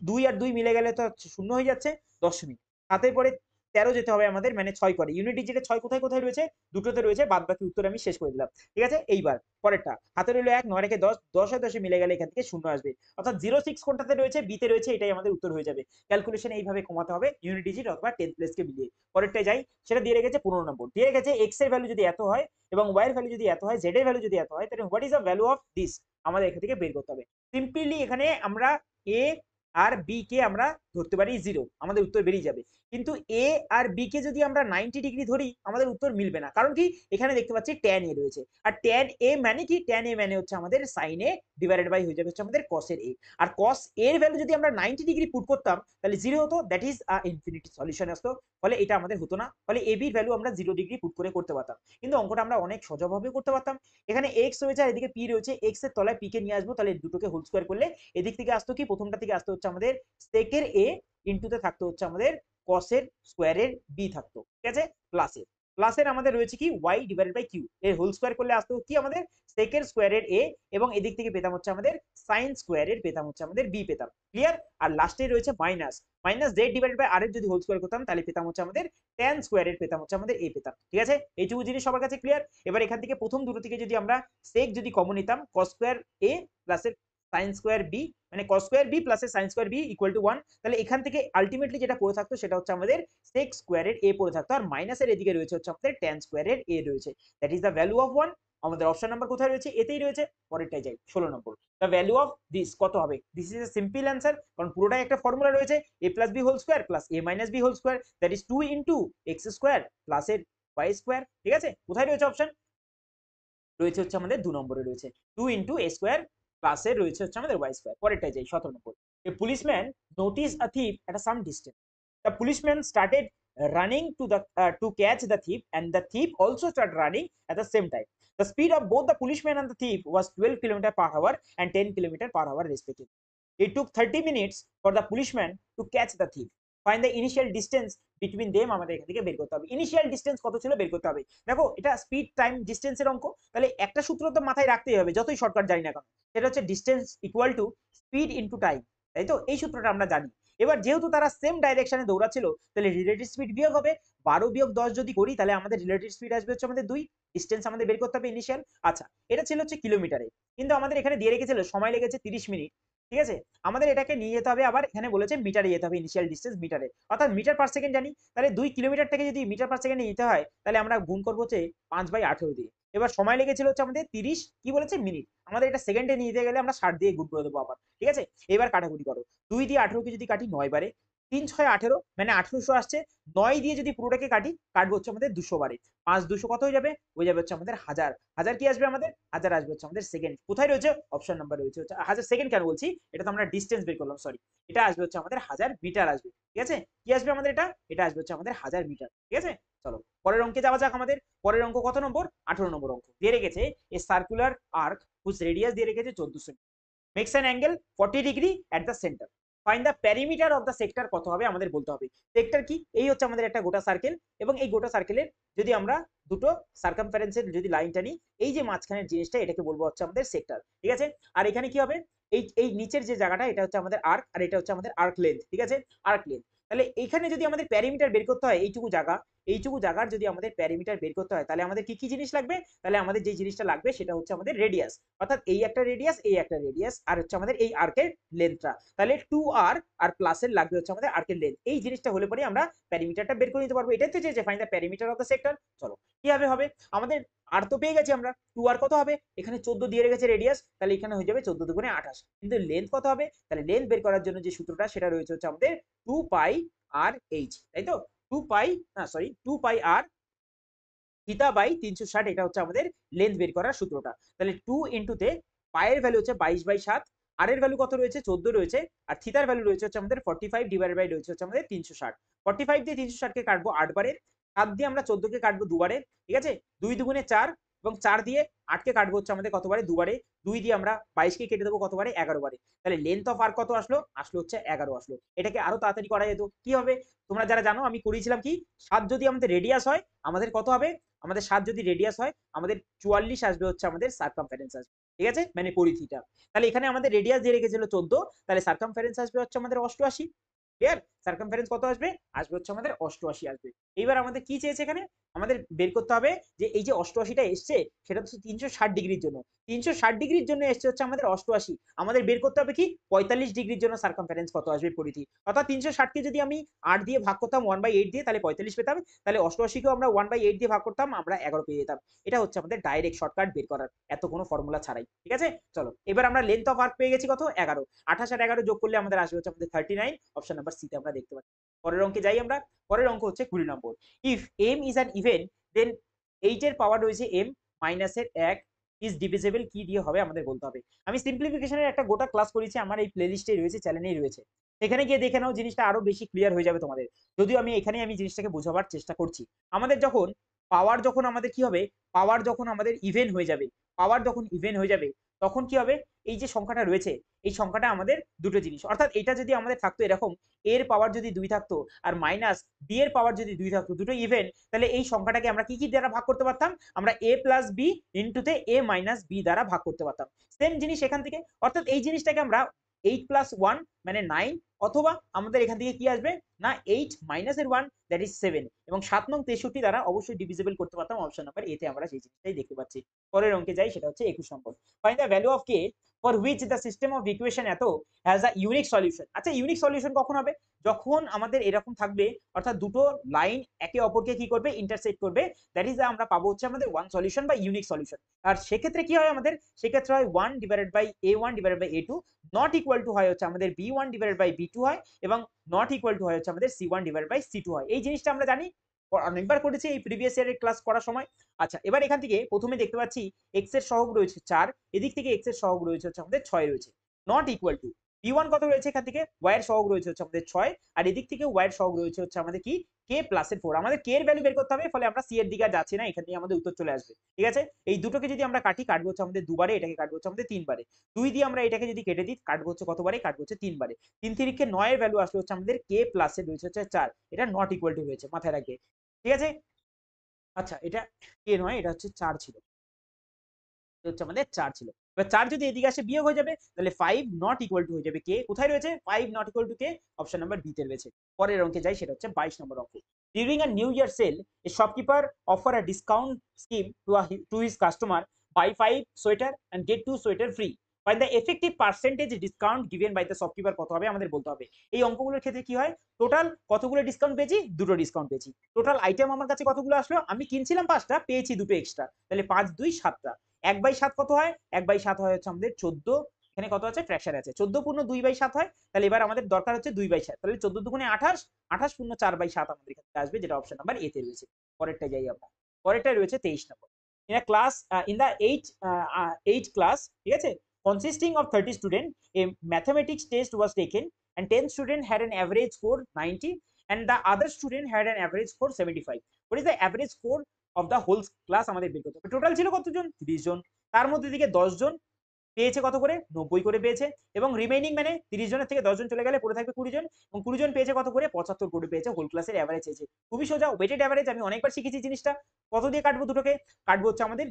2 আর 2 মিলে গেলে তো শূন্য হয়ে যাচ্ছে, দশমিক। হাতে পরে 13 যেতে হবে আমাদের, মানে 6 করে। ইউনিট ডিজিটে 6 কোথায় কোথায় রয়েছে, দুটোতে রয়েছে, বাদ বাকি উত্তর আমি শেষ করে দিলাম, ঠিক আছে। এইবার পরেরটা, হাতে রইলো 1, 9 রেখে 10, 10 আর 10 মিলে গেলে এখান থেকে শূন্য আসবে, অর্থাৎ 06 কোনটাতে রয়েছে, বিতে রয়েছে, এটাই আমাদের উত্তর হয়ে যাবে। ক্যালকুলেশন এইভাবে কমাতে হবে ইউনিট ডিজিট অথবা 10th প্লেসকে মিলিয়ে। পরেরটায় যাই, সেটা দিয়ে রেখেছে 15 নম্বর, দিয়ে রেখেছে x এর ভ্যালু যদি এত হয় এবং y এর ভ্যালু যদি এত হয়, z এর ভ্যালু যদি এত হয়, তাহলে what is the value of this, আমাদের এখান থেকে বের করতে হবে। সিম্পলি এখানে আমরা a আর বি কে আমরা ধরতে পারি 0, আমাদের উত্তর বেরিয়ে যাবে। কিন্তু এ আর বি কে যদি আমরা 90 ডিগ্রি ধরি আমাদের উত্তর মিলবে না, কারণ কি, এখানে দেখতে পাচ্ছি ট্যান এ রয়েছে, আর ট্যান এ মানে কি, ট্যান এ মানে হচ্ছে আমাদের সাইন এ ডিভাইডেড বাই হয়ে যাবে হচ্ছে আমাদের কস এর এ, আর কস এর ভ্যালু যদি আমরা 90 ডিগ্রি পুট করতাম তাহলে 0 হতো, দ্যাট ইজ ইনফিনিটি সলিউশন আসতো, ফলে এটা আমাদের হতো না, ফলে এ বির ভ্যালু আমরা 0 ডিগ্রি পুট করে করতে পারতাম। কিন্তু অঙ্কটা আমরা অনেক সহজভাবে করতে পারতাম। এখানে এক্স রয়েছে আর এদিকে পি রয়েছে, এক্স এর তলায় পি কে নিয়ে আসবো, তাহলে দুটোকে হোল স্কোয়ার করলে এদিক থেকে আসতো কি, প্রথমটা থেকে আসতো হচ্ছে আমাদের সেকের এ, ইনটুতে থাকতো হচ্ছে আমাদের কসের স্কোয়ারের বি থাকতো, ঠিক আছে, প্লাসের প্লাসের আমাদের রয়েছে কি y ডিভাইডেড বাই কিউ, এর হোল স্কোয়ার করলে আসতো কি আমাদের সেকের স্কোয়ারের এ, এবং এদিক থেকে পেতাম হচ্ছে আমাদের সাইন স্কোয়ারের, পেতাম হচ্ছে আমাদের বি পেতাম, ক্লিয়ার। আর লাস্টে রয়েছে minus, minus Z divided by R এর যদি হোল স্কোয়ার করতাম তাহলে পেতাম হচ্ছে আমাদের ট্যান স্কোয়ারের, পেতাম হচ্ছে আমাদের এ পেতাম, ঠিক আছে। এইটুকু জিনিস সবার কাছে ক্লিয়ার। এবার এখান থেকে প্রথম দুটো থেকে যদি আমরা সেক যদি কমন নিতাম, কস স্কোয়ার এ প্লাসের সাইন স্কোয়ার বি, মানে cos square B plus sine square B equal to 1, তাহলে এখান থেকে আলটিমেটলি যেটা পড়ে থাকতো সেটা হচ্ছে আমাদের সেক স্কোয়ারের এ পড়ে থাকতো, আর মাইনাসের এদিকে রয়েছে হচ্ছে আমাদের ট্যান স্কোয়ারের এ রয়েছে, that is the value of 1। আমাদের অপশন নাম্বার কোথায় রয়েছে, এতেই রয়েছে। পরেরটাই যাই, 16 নম্বর, দ্য ভ্যালু অফ দিস কত হবে, this is a simple answer, কারণ পুরোটাই একটা ফর্মুলা রয়েছে, A plus B whole square plus A minus B whole square, that is 2 into X square plus এর ওয়াই স্কোয়ার, ঠিক আছে। কোথায় রয়েছে অপশন, রয়েছে হচ্ছে আমাদের 2 নম্বরে রয়েছে, 2 ইন্টু এ স্কোয়ার প্লাস এর রয়েছে হচ্ছে আমাদের ওয়াই স্কোয়ার। পরেরটাই যাই, 17 নম্বর, a policeman notice a thief at a some distance, the policeman started running to catch the thief, and the thief also started running at the same time. The speed of both the policeman and the thief was 12 km per hour and 10 km per hour respectively. It took 30 minutes for the policeman to catch the thief. Find the initial distance between them, আমাদের এখান থেকে বের করতে হবে initial distance কত ছিল বের করতে হবে। দেখো এটা স্পিড টাইম ডিসটেন্সের অঙ্ক, তাহলে একটা সূত্র তো মাথায় রাখতেই হবে যতই শর্টকাট জানি না কেন, সেটা হচ্ছে distance equal to speed into time, তাই তো, এই সূত্রটা আমরা জানি। এবার যেহেতু তারা সেম ডাইরেকশনে দৌড়াচ্ছিল তাহলে রিলেটিভ স্পিড বিয়োগ হবে, 12 বিয়োগ 10 যদি করি তাহলে আমাদের রিলেটিভ স্পিড আসবে হচ্ছে আমাদের 2, ডিসটেন্স আমাদের বের করতে হবে ইনিশিয়াল। আচ্ছা, এটা ছিল হচ্ছে কিলোমিটারে, কিন্তু আমাদের এখানে দিয়ে রেখেছিল সময় লেগেছে 30 মিনিট, ঠিক আছে। আমাদের এটাকে নিয়ে যেতে হবে, আবার এখানে বলেছে মিটারে যেতে হবে, ইনিশিয়াল ডিসটেন্স মিটারে, অর্থাৎ মিটার পার সেকেন্ড জানি, তাহলে 2 কিলোমিটারটাকে যদি মিটার পার সেকেন্ডে নিতে হয় তাহলে আমরা গুণ করবো হচ্ছে 5/18 দিয়ে। এবার সময় লেগেছিল হচ্ছে আমাদের 30, কি বলেছে মিনিট, আমাদের এটা সেকেন্ডে নিতে গেলে আমরা 60 দিয়ে গুণ করে দেবো আবার, ঠিক আছে। এবার কাটাকুটি করো, 2 দিয়ে 18কে যদি কাটি 9 বারে, 3 6 18, মানে 1800 আসছে, 9 দিয়ে যদি পুরোটাকে কাটি, কাটবো হচ্ছে আমাদের 200 বারে, 5 200 কত হয়ে যাবে, হয়ে যাবে হচ্ছে আমাদের 1000, 1000 কি আসবে আমাদের, 1000 আসবে হচ্ছে আমাদের সেকেন্ড, কোথায় রয়েছে অপশন নাম্বার রয়েছে হচ্ছে 1000 সেকেন্ড, কেন বলছি, এটা তো আমরা ডিসটেন্স বের করলাম, সরি, এটা আসবে হচ্ছে আমাদের 1000 মিটার আসবে, ঠিক আছে। কি আসবে আমাদের এটা, এটা আসবে হচ্ছে আমাদের 1000 মিটার, ঠিক আছে। চলো পরের অঙ্কে যাওয়া যাক। আমাদের পরের অঙ্ক কত নম্বর, 18 নম্বর অঙ্ক, দিয়ে রেখেছে a circular arc whose radius দিয়ে রেখেছে 1400, makes an angle 40 degree at the centre, find the perimeter of the sector কত হবে আমাদের বলতে হবে। সেক্টর কি, এই হচ্ছে আমাদের একটা গোটা সার্কেল, এবং এই গোটা সার্কেলের যদি আমরা দুটো সার্কামফারেন্সের যদি লাইনটা নিই, এই যে মাঝখানের জিনিসটা এটাকে বলবো হচ্ছে আমাদের সেক্টর, ঠিক আছে। আর এখানে কি হবে, এই এই নিচের যে জায়গাটা এটা হচ্ছে আমাদের আর্ক, আর এটা হচ্ছে আমাদের আর্ক লেন্থ, ঠিক আছে, আর্ক লেন্থ। তাহলে এইখানে যদি আমাদের প্যারিমিটার বের করতে হয়, এইটুকু জায়গার যদি আমাদের প্যারিমিটার বের করতে হয়, তাহলে আমাদের কি কি জিনিস লাগবে, তাহলে আমাদের যে জিনিসটা লাগবে সেটা হচ্ছে আমাদের রেডিয়াস, অর্থাৎ এই একটা রেডিয়াস, এই একটা রেডিয়াস, আর হচ্ছে আমাদের এই আর্কের লেন্থটা, তাহলে 2r আর প্লাসের লাগবে হচ্ছে আমাদের আর্কের লেন্থ। এই জিনিসটা হলে পরে আমরা প্যারিমিটারটা বের করে নিতে পারবো। এটাই তো চেয়েছে, find the perimeter of the sector. চলো কিভাবে হবে, আমাদের আর তো পেয়ে গেছি আমরা, 2r কত হবে, এখানে 14 দিয়ে রেখেছে রেডিয়াস, তাহলে এখানে হয়ে যাবে 14 দুগুণে 28, কিন্তু লেন্থ কত হবে, তাহলে লেন্থ বের করার জন্য যে সূত্রটা সেটা রয়েছে হচ্ছে আমাদের 2 পাই আর এইচ, তাই তো, 2 পাই আর থিটা বাই 360, এটা হচ্ছে আমাদের লেন্থ বের করার সূত্রটা। তাহলে 2 ইন্টুতে পায়ের ভ্যালু হচ্ছে 22/7, আর এর ভ্যালু কত রয়েছে 14 রয়েছে, আর থিতার ভ্যালু রয়েছে হচ্ছে আমাদের 45 ডিভাইডেড বাই রয়েছে হচ্ছে আমাদের 360। 45 দিয়ে 360 কে কাটবো 8 বারে, 7 দিয়ে আমরা 14 কে কাটবো দুবারে, ঠিক আছে, 2 দুগুণে 4, এবং 4 দিয়ে 8 কে কাটবো হচ্ছে আমাদের কতবারে, দুবারে, 2 দিয়ে আমরা 22 কে কেটে দেবো কতবারে, 11 বারে। তাহলে লেন্থ অফ আর কত আসলো, আসলো হচ্ছে 11 আসলো। এটাকে আরো তাড়াতাড়ি করা যেত, কি হবে, তোমরা যারা জানো আমি করিয়েছিলাম কি, 7 যদি আমাদের রেডিয়াস হয় আমাদের কত হবে, আমাদের 7 যদি রেডিয়াস হয় আমাদের 44 আসবে হচ্ছে আমাদের সার্কামফারেন্স আসবে, ঠিক আছে, মানে পরিধিটা। তাহলে এখানে আমাদের রেডিয়াস দিয়ে রেখেছিল 14, তাহলে সার্কামফারেন্স আসবে হচ্ছে আমাদের 88, ক্লিয়ার, সার্কামফারেন্স কত আসবে, আসবে হচ্ছে আমাদের 88 আসবে। এইবার আমাদের কি চেয়েছে এখানে, আমাদের বের করতে হবে যে এই যে 88টা এসছে সেটা তো 360 ডিগ্রির জন্য, 360 ডিগ্রির জন্য এসছে হচ্ছে আমাদের 88, আমাদের বের করতে হবে কি 45 ডিগ্রির জন্য সার্কামফারেন্স কত আসবে পরিধি, অর্থাৎ 360 কে যদি আমি 8 দিয়ে ভাগ করতাম 1/8 দিয়ে, তাহলে 45 পেতাম, তাহলে 88 কেও আমরা 1/8 দিয়ে ভাগ করতাম, আমরা 11 পেয়ে যেতাম। এটা হচ্ছে আমাদের ডাইরেক্ট শর্টকাট বের করার, এত কোনো ফর্মুলা ছাড়াই, ঠিক আছে। চলো এবার আমরা লেন্থ অফ আর্ক পেয়ে গেছি কত, 11, 28 আর 11 যোগ করলে আমাদের আসবে হচ্ছে আমাদের 39, অপশন নাম্বার সি তে আমরা দেখতে পাচ্ছি। পরের অঙ্কে যাই আমরা, পরের অঙ্ক হচ্ছে 20 নম্বর। If M is an event then 8 এর পাওয়ার রয়েছে এম মাইনাসের 1 ইজ ডিভিজিবল কি দিয়ে হবে আমাদের বলতে হবে। আমি সিম্পলিফিকেশনের একটা গোটা ক্লাস করেছি, আমার এই প্লেলিস্টে রয়েছে, চ্যানেলেই রয়েছে, এখানে গিয়ে দেখে নাও, জিনিসটা আরো বেশি ক্লিয়ার হয়ে যাবে তোমাদের। যদিও আমি এখানে জিনিসটাকে বোঝাবার চেষ্টা করছি। আমাদের যখন পাওয়ার, যখন আমাদের কি হবে, পাওয়ার যখন আমাদের ইভেন হয়ে যাবে, পাওয়ার যখন ইভেন হয়ে যাবে তখন কি হবে, এই যে সংখ্যাটা রয়েছে এই সংখ্যাটা আমাদের দুটো জিনিস, অর্থাৎ এটা যদি আমাদের থাকতো এরকম, এর পাওয়ার যদি 2 থাকতো আর মাইনাস বি এর পাওয়ার যদি 2 থাকতো, দুটো ইভেন, তাহলে এই সংখ্যাটাকে আমরা কি কি দ্বারা ভাগ করতে পারতাম, আমরা a প্লাস বি ইন্টুতে a মাইনাস বি দ্বারা ভাগ করতে পারতাম। সেম জিনিস এখান থেকে, অর্থাৎ এই জিনিসটাকে আমরা 8 প্লাস 1 মানে 9, অথবা আমাদের এখান থেকে কি আসবে না 8 মাইনাস এর 1 দ্যাট ইজ 7, এবং 7 নং 63 দ্বারা অবশ্যই ডিভিজিবল করতে পারতাম, অপশন নাম্বার এতে আমরা সেই জিনিসটাই দেখতে পাচ্ছি। পরের অঙ্কে যাই, সেটা হচ্ছে 21 নম্বর। Find the value of K for which the system of equation এত হ্যাজ আ ইউনিক সলিউশন। আচ্ছা ইউনিক সলিউশন কখন হবে, যখন আমাদের এরকম থাকবে, অর্থাৎ দুটো লাইন একে অপরকে কি করবে, ইন্টারসেক্ট করবে, দ্যাট ইজ আমরা পাবো হচ্ছে আমাদের ওয়ান সলিউশন বা ইউনিক সলিউশন। আর সেক্ষেত্রে কি হয় আমাদের, সেক্ষেত্রে হয় 1 divided by a1 divided by a2 not equal to হয় হচ্ছে আমাদের b1 ডিভাইডেড বাই b2 হয়, এবং নট ইকুয়াল টু হয় হচ্ছে আমাদের c1 ডিভাইডেড বাই c2 হয়। এই জিনিসটা আমরা জানি, অনেকবার করেছি এই প্রিভিয়াস ইয়ারের ক্লাস করার সময়। আচ্ছা এবার এখান থেকে প্রথমে দেখতে পাচ্ছি এক্স এর সহগ রয়েছে 4, এদিক থেকে এক্স এর সহগ রয়েছে হচ্ছে আমাদের 6 রয়েছে, নট ইকুয়াল টু b1 কত রয়েছে, এখান থেকে y এর সহগ রয়েছে হচ্ছে আমাদের 6, আর এদিক থেকে y এর সহগ রয়েছে হচ্ছে আমাদের কি k প্লাস এর 4, আমাদের k এর ভ্যালু বের করতে হবে, ফলে আমরা c এর দিকে আর যাচ্ছি না, এখান থেকে আমাদের উত্তর চলে আসবে, ঠিক আছে। এই দুটোকে যদি আমরা কাটি, কাটবো হচ্ছে আমাদের দুবারে, এটাকে কাটবো হচ্ছে আমাদের তিনবারে, 2 দিয়ে আমরা এটাকে যদি কেটে দিই কাটবো হচ্ছে কতবারে, কাটবো হচ্ছে তিনবারে, 3 তিরিকে 9 এর ভ্যালু আসলে হচ্ছে আমাদের k প্লাস এর রয়েছে হচ্ছে 4, এটা নট ইকুয়াল টু রয়েছে, মাথায় রাখবে, ঠিক আছে। আচ্ছা এটা k নয়, এটা হচ্ছে 4 ছিল, হচ্ছে আমাদের 4 ছিল। এবার 4 যদি এদিকে আসে বিয়োগ হয়ে যাবে, তাহলে 5 নট ইকুয়াল টু হয়ে যাবে কে, কোথায় রয়েছে 5 not equal to k, option number B তে রয়েছে। পরের অঙ্কে যাই, সেটা হচ্ছে 22 নম্বর অঙ্ক। During a new year sale a shopkeeper offer a discount scheme to his customer, buy 5 sweater and get 2 sweater free, find the effective percentage discount given by the shopkeeper কত হবে আমাদের বলতে হবে। এই অঙ্কগুলোর ক্ষেত্রে কি হয়, টোটাল কতগুলো ডিসকাউন্ট পেয়েছি, দুটো ডিসকাউন্ট পেয়েছি, টোটাল আইটেম আমার কাছে কতগুলো আসলো, আমি কিনছিলাম 5টা, পেয়েছি দুটো এক্সট্রা, তাহলে 5 2 7টা, 1/7 কত হয়, 1/7 হয় হচ্ছে আমাদের 14, এখানে কত আছে ফ্র্যাকশন আছে, 14 পূর্ণ 2/7 হয়, তাহলে এবার আমাদের দরকার হচ্ছে 2/7, তাহলে 14 দুগুণে 28, 28 পূর্ণ 4/7 আমাদের এখানে আসবে, যেটা অপশন নাম্বার এ তে রয়েছে। পরেরটা যাই আমরা, পরেরটা রয়েছে 23 নম্বর। In a class in the 8 class, ঠিক আছে, consisting of 30 student, a mathematics test was taken and 10 student had an average score 90 and the other student had an average score 75. What is the average score of the whole class আমাদের বের করতে হবে। Total ছিল কতজন, 30 জন, তার মধ্যে থেকে 10 জন পেয়েছে কত করে? 90 করে পেয়েছে। এবং রিমেইনিং মানে 30 জনের থেকে 10 জন চলে গেলে পড়ে থাকবে 20 জন, এবং 20 জন পেয়েছে কত করে? 75 করে পেয়েছে, হোল ক্লাসের অ্যাভারেজ এসে। খুবই সোজা, ওয়েটেড অ্যাভারেজ আমি অনেকবার শিখেছি জিনিসটা। কত দিয়ে কাটবো দুটোকে? কাটবো হচ্ছে আমাদের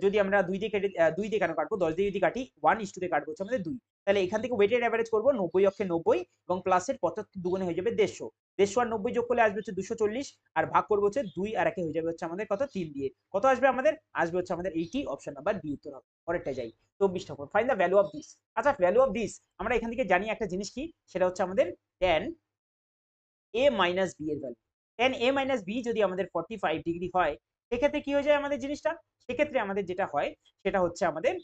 যদি আমরা 2 দিয়ে কেটে 2 দিয়ে কেন কাটবো, 10 দিয়ে যদি কাটি 1:2 দিয়ে কাটবো হচ্ছে আমাদের 2। তাহলে এখান থেকে ওয়েটেড অ্যাভারেজ করবো 90 অক্ষে 90 এবং প্লাসের 75 দুগুণে হয়ে যাবে 150। 150 আর 90 যোগ করলে আসবে হচ্ছে 240, আর ভাগ করবো হচ্ছে 2 আর 1 হয়ে যাবে হচ্ছে আমাদের কত? 3 দিয়ে। কত আসবে আমাদের? আসবে হচ্ছে আমাদের 80, অপশন নাম্বার বি উত্তর হবে। পরেরটা যাই, 24 নম্বর, find the value of this. আচ্ছা, ভ্যালু অফ দিস আমরা এখান থেকে জানি একটা জিনিস কি, সেটা হচ্ছে আমাদের tan a মাইনাস বি এর value. tan a minus B যদি আমাদের 45 ডিগ্রি হয়, সেক্ষেত্রে কি হয়ে যায় আমাদের জিনিসটা? সেক্ষেত্রে আমাদের যেটা হয় সেটা হচ্ছে আমাদের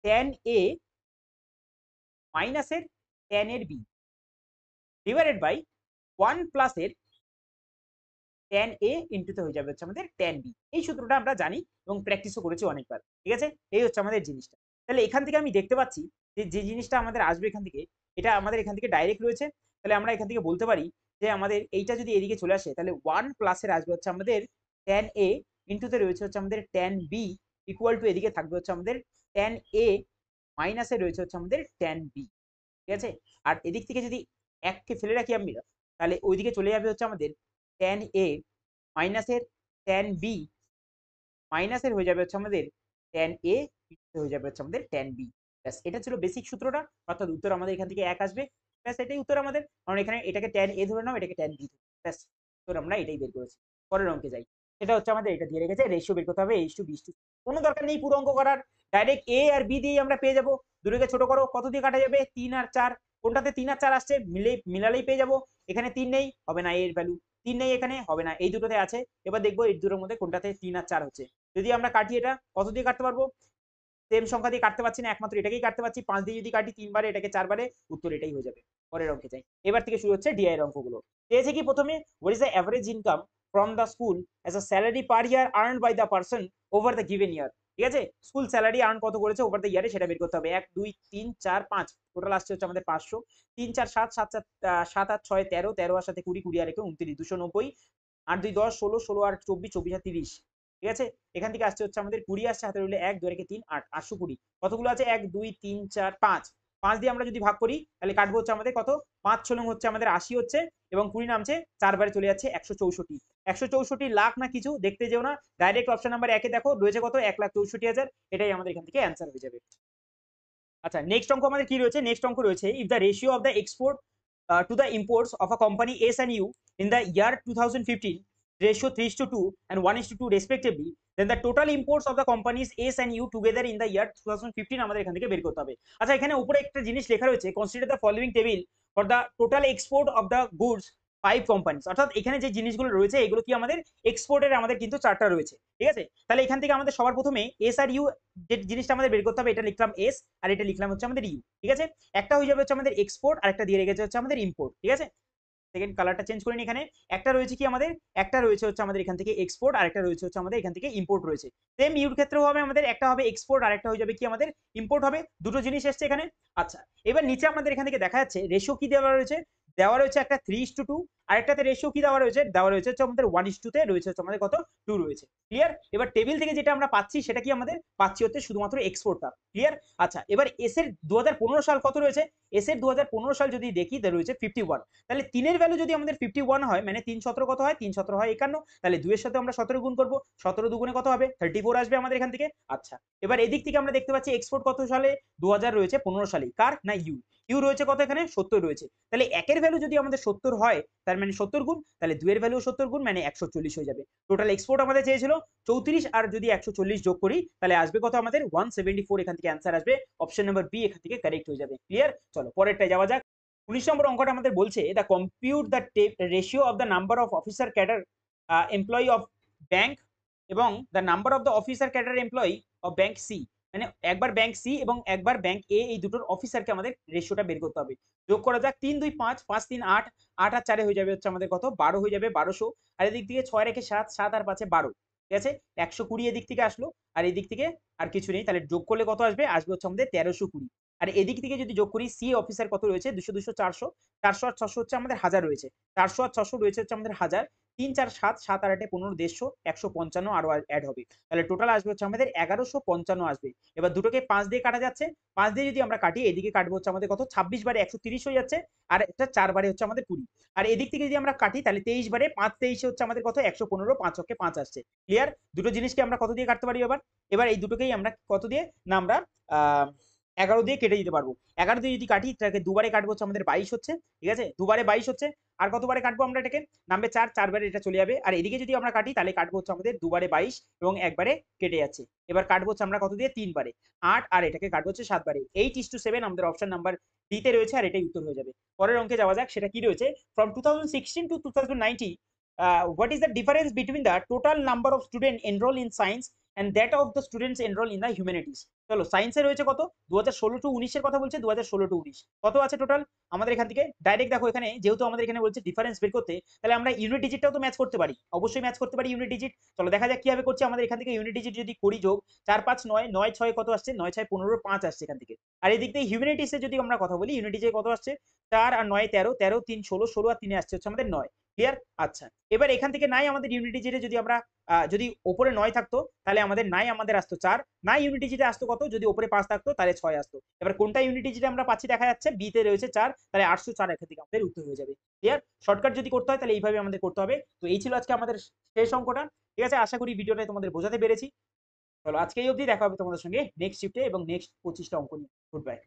tan a মাইনাসের tan এর b ডিভাইডেড বাই 1 প্লাসের tan a ইন্টুতে হয়ে যাবে হচ্ছে আমাদের tan b। এই সূত্রটা আমরা জানি এবং প্র্যাকটিসও করেছি অনেকবার, ঠিক আছে? এই হচ্ছে আমাদের জিনিসটা। তাহলে এখান থেকে আমি দেখতে পাচ্ছি যে যে জিনিসটা আমাদের আসবে এখান থেকে, এটা আমাদের এখান থেকে ডাইরেক্ট রয়েছে। তাহলে আমরা এখান থেকে বলতে পারি যে আমাদের এইটা যদি এদিকে চলে আসে, তাহলে 1 প্লাসের আসবে হচ্ছে আমাদের tan a ইন্টুতে রয়েছে হচ্ছে আমাদের tan b ইকুয়াল টু এদিকে থাকবে হচ্ছে আমাদের tan a মাইনাসে রয়েছে হচ্ছে আমাদের tan b, ঠিক আছে? আর এদিক থেকে যদি 1 কে ফেলে রাখি আমরা, তাহলে ওইদিকে চলে যাবে হচ্ছে আমাদের tan a মাইনাসের tan b মাইনাসের হয়ে যাবে হচ্ছে আমাদের tan a হয়ে যাবে হচ্ছে আমাদের tan b। ব্যাস, এটা ছিল বেসিক সূত্রটা, অর্থাৎ উত্তর আমাদের এখান থেকে 1 আসবে। ব্যাস, এটাই উত্তর আমাদের, কারণ এখানে এটাকে tan a ধরে নাও, এটাকে tan b। ব্যাস, উত্তর আমরা এটাই বের করেছি। পরের অঙ্কে যাই, এটা হচ্ছে আমাদের এটা দিয়ে রেখেছে, রেশিও বের করতে হবে h2 কোনো দরকার নেই পুরো অঙ্ক করার, ডাইরেক্ট a আর b দিয়ে আমরা পেয়ে যাবো। দুটোকে ছোট করো, কত দিয়ে কাটা যাবে? 3 আর 4, কোনটাতে 3 আর 4 আসছে মিলালেই পেয়ে যাবো। এখানে 3 নেই, হবে না, এর ভ্যালু 3 নেই, এখানে হবে না, এই দুটোতে আছে। এবার দেখবো এই দুটোর মধ্যে কোনটাতে 3 আর 4 হচ্ছে। যদি আমরা কাটি, এটা কত দিয়ে কাটতে পারবো? সেম সংখ্যা দিয়ে কাটতে পারছি না, একমাত্র এটাকেই কাটতে পারছি। 5 দিয়ে যদি কাটি 3 বারে, এটাকে 4 বারে, উত্তর এটাই হয়ে যাবে। পরের অঙ্কে যাই, এবার থেকে শুরু হচ্ছে ডিআই এর অঙ্কগুলো। পেয়েছে কি প্রথমে? What is the average income from the school as a salary per year earned by the person over the given year. ঠিক আছে, স্কুল স্যালারি আর্ন কত করেছে ওভার দ্য ইয়ারে, সেটা বের করতে হবে। 1 2 3 4 5, টোটাল আসছে হচ্ছে আমাদের 500। 3 4 7 7 7 8 6 13, 13 আর সাথে 20, 20 আর 29, 290। 8 2 10 16, 16 আর 24, 24 আর 30, ঠিক আছে? এখান থেকে আসছে হচ্ছে আমাদের 20, আসছে হাতে রইলে 1 2 আর 3 8, 820। কতগুলো আছে? 1 2 3 4 5, 5 দিয়ে আমরা যদি ভাগ করি, তাহলে কাটবো হচ্ছে আমাদের কত? 5 ছলং হচ্ছে আমাদের 80 হচ্ছে, এবং 20 নামছে, 4 বারে চলে যাচ্ছে 164। 164 লাখ না কিছু, দেখতে যেও না, ডাইরেক্ট অপশন নাম্বার 1 এ দেখো রয়েছে কত? 1,64,000। এটাই আমাদের এখান থেকে অ্যান্সার হয়ে যাবে। আচ্ছা, নেক্সট অঙ্ক আমাদের কি রয়েছে? নেক্সট অঙ্ক রয়েছে, if the ratio of the export to the imports of a company S and U in the year 2015 ratio 3:2 and 1:2 respectively, then the total imports of the companies S and U together in the year 2015 আমাদের এখান থেকে বের করতে হবে। আচ্ছা, এখানে উপরে একটা জিনিস লেখা রয়েছে, consider the following table for the total export of the goods 5 companies. অর্থাৎ এখানে যে জিনিসগুলো রয়েছে এগুলো কি আমাদের এক্সপোর্টের, আমাদের কিন্তু 4টা রয়েছে, ঠিক আছে? তাহলে এখান থেকে আমাদের সবার প্রথমে এস আর ইউ যে জিনিসটা আমাদের বের করতে হবে, এটা লিখলাম এস আর এটা লিখলাম হচ্ছে আমাদের ইউ, ঠিক আছে? একটা হয়ে যাবে হচ্ছে আমাদের এক্সপোর্ট, আর একটা দিয়ে রেখেছে হচ্ছে আমাদের ইম্পোর্ট, ঠিক আছে? সেকেন্ড কালারটা চেঞ্জ করে নি, এখানে একটা রয়েছে কি আমাদের, একটা রয়েছে হচ্ছে আমাদের এখান থেকে এক্সপোর্ট, আর একটা রয়েছে হচ্ছে আমাদের এখান থেকে ইম্পোর্ট রয়েছে। সেম ইউর ক্ষেত্রেও হবে আমাদের, একটা হবে এক্সপোর্ট আর একটা হয়ে যাবে কি আমাদের ইম্পোর্ট হবে, দুটো জিনিস এসছে এখানে। আচ্ছা, এবার নিচে আমাদের এখান থেকে দেখা যাচ্ছে রেশিও কি দেওয়া রয়েছে, দেওয়া রয়েছে একটা 3:2, আর একটাতে রেশিও কি দেওয়া রয়েছে, দেওয়া রয়েছে হচ্ছে আমাদের 1:2 তে রয়েছে হচ্ছে আমাদের কত? 2 রয়েছে। ক্লিয়ার? এবার টেবিল থেকে যেটা আমরা পাচ্ছি সেটা কি আমাদের পাচ্ছি হচ্ছে শুধুমাত্র এক্সপোর্টটা। ক্লিয়ার? আচ্ছা, এবার এস এর 2015 সাল কত রয়েছে? এস এর 2015 সাল যদি দেখি, তাহলে রয়েছে 51। তাহলে 3 এর ভ্যালু যদি আমাদের 51 হয়, মানে 3 17 কত হয়? 3 17 হয় 51। তাহলে 2 এর সাথে আমরা 17 গুণ করব, 17 দুগুণে কত হবে? 34 আসবে আমাদের এখান থেকে। আচ্ছা, এবার এদিক থেকে আমরা দেখতে পাচ্ছি এক্সপোর্ট কত সালে? 2000 রয়েছে 15 সালে, কার? না ইউ। ইউ রয়েছে কত? এখানে 70 রয়েছে। তাহলে একের ভ্যালু যদি আমাদের 70 হয়, তার মানে 70 গুণ, তাহলে 2 এর ভ্যালু 70 গুণ, মানে 140 হয়ে যাবে। টোটাল এক্সপোর্ট আমাদের চেয়েছিল 34, আর যদি 140 যোগ করি তাহলে আসবে কত আমাদের? 174। এখান থেকে অ্যান্সার আসবে অপশন নাম্বার বি, এখান থেকে কারেক্ট হয়ে যাবে। ক্লিয়ার? চলো পরেরটায় যাওয়া যাক। 19 নম্বর অঙ্কটা আমাদের বলছে, the compute the ratio of the number of officer cadre employee of bank এবং the number of the officer cadre employee of bank C. মানে একবার ব্যাংক সি এবং একবার ব্যাংক এ, এই দুটোর অফিসারকে আমাদের রেশিওটা বের করতে হবে। যোগ করা যাক, 3 2 5, 5 3 8, 8 আর 4 হয়ে যাবে হচ্ছে আমাদের কত? 12 হয়ে যাবে, 1200। আর এদিক থেকে 6 রেখে 7, 7 আর 5 12, ঠিক আছে? 120 এদিক থেকে আসলো, আর এদিক থেকে আর কিছু নেই, তাহলে যোগ করলে কত আসবে? আসবে হচ্ছে আমাদের 1320। আর এদিক থেকে যদি যোগ করি, সি অফিসার কত রয়েছে? 200 200 400, 400 আর 600 হচ্ছে আমাদের 1000 রয়েছে, 400 আর 600 রয়েছে হচ্ছে আমাদের 1000। 3 4 7 7 আর 8 15 150 155 আরো অ্যাড হবে, তাহলে টোটাল আসবে হচ্ছে আমাদের 1155 আসবে। এবার দুটোকে 5 দিয়ে কাটা যাচ্ছে, 5 দিয়ে যদি আমরা কাটি এদিকে কাটবো হচ্ছে আমাদের কত 26 বারে 130 হয়ে যাচ্ছে, আর এটা 4 বারে হচ্ছে আমাদের 20, আর এদিক থেকে যদি আমরা কাটি তাহলে 23 বারে 5 23 হচ্ছে আমাদের কত 115, 5 অক্ষে 5 আসছে। ক্লিয়ার? দুটো জিনিসকে আমরা কত দিয়ে কাটতে পারি এবার? এবার এই দুটোকেই আমরা কত দিয়ে না আমরা 11 দিয়ে কেটে দিতে পারবো। 11 দিয়ে যদি কাটি এটাকে দুবারে কাটবো হচ্ছে আমাদের 22 হচ্ছে, ঠিক আছে, দুবারে 22 হচ্ছে। আর কতবারে কাটবো আমরা এটাকে? নামবে 4, 4 বারে এটা চলে যাবে। আর এদিকে যদি আমরা কাটি তাহলে কাটবো হচ্ছে আমাদের দুবারে 22 এবং একবারে কেটে যাচ্ছে। এবার কাটবো হচ্ছে আমরা কত দিয়ে 3 বারে 8, আর এটাকে কাটবো হচ্ছে 7 বারে। 8:7 আমাদের অপশন নাম্বার ডি তে রয়েছে, আর এটাই উত্তর হয়ে যাবে। পরের অঙ্কে যাওয়া যাক, সেটা কি রয়েছে? From 2016 to 2019 what is the difference between the total number of students enrolled in science and that of the students enrolled in the humanities? চলো সায়েন্সে রয়েছে কত, 2016 টু 19 এর কথা বলছে, 2016 টু 19 কত আছে টোটাল আমাদের এখান থেকে ডাইরেক্ট দেখো, এখানে যেহেতু আমাদের এখানে বলছে ডিফারেন্স বের করতে, তাহলে আমরা ইউনিট ডিজিটটাও তো ম্যাচ করতে পারি, অবশ্যই ম্যাচ করতে পারি ইউনিট ডিজিট। চলো দেখা যাক কিভাবে করছি। আমাদের এখান থেকে ইউনিট ডিজিট যদি করি যোগ 4 5 9 9 6 কত আসছে, 9 6 15 5 আসছে এখান থেকে। আর এদিক থেকে হিউম্যানিটিসে যদি আমরা কথা বলি, হিউম্যানিটিসে কত আসছে 4 আর 9 13 13 3 16 16 আর 3 আসছে হচ্ছে আমাদের 9। ক্লিয়ার? আচ্ছা, এবার এখান থেকে নাই আমাদের ইউনিট ডিজিটে যদি আমরা যদি ওপরে 9 থাকতো তাহলে আমাদের নাই আমাদের আসতো 4, নাই ইউনিট ডিজিটে আসতো কত, যদি ওপরে 5 থাকতো তাহলে 6 আসতো। এবার কোনটা ইউনিট ডিজিটে আমরা পাচ্ছি দেখা যাচ্ছে, বি তে রয়েছে 4, তাহলে 804 এখান থেকে আমাদের উত্তর হয়ে যাবে। ক্লিয়ার? শর্টকাট যদি করতে হয় তাহলে এইভাবে আমাদের করতে হবে। তো এই ছিল আজকে আমাদের শেষ অঙ্কটা, ঠিক আছে? আশা করি ভিডিওটা তোমাদের বোঝাতে পেরেছি। চলো আজকে এই অবধি, দেখা হবে তোমাদের সঙ্গে নেক্সট শিফটে এবং নেক্সট 25টা অঙ্ক নিয়ে। Good bye.